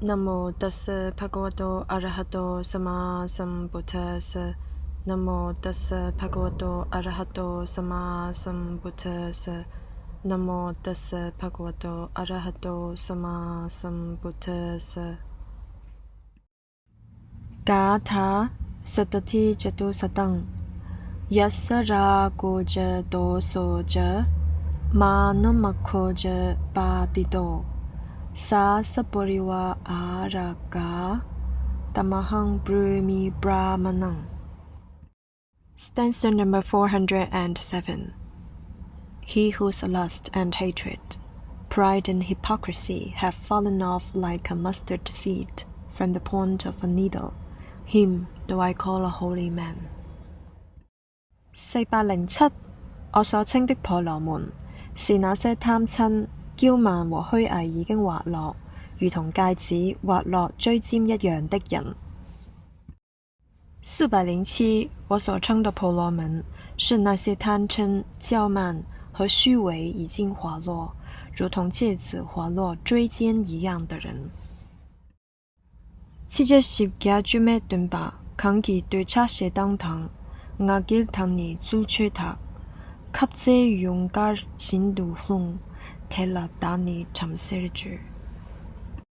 นะโมตัสสะภะคะวะโตอะระหะโตสัมมาสัมพุทธัสสะนะโมตัสสะภะคะวะโตอะระหะโตสัมมาสัมพุทธัสสะนะโมตัสสะภะคะวะโตอะระหะโตสัมมาสัมพุทธัสสะกาถาสัตถิจตุสตังยัสสราโกจโตโสจมานมโคจปาติโตสาสปริวาอารากาตมหังบรูมิบรามานัง Stanza number 407. He whose lust and hatred, pride and hypocrisy have fallen off like a mustard seed from the point of a needle, him do I call a holy man. 407我所稱的婆羅門是那些貪嗔、驕慢和虛偽已經滑落，如同芥子滑落錐尖一樣的人。407我所稱的婆羅門是那些貪嗔、驕慢和虛偽已經滑落，如同芥子滑落錐尖一樣的人。70嘅段吧，近期對測寫當堂，我記得你做出塔，給這勇敢心度風，睇了打你沉思住。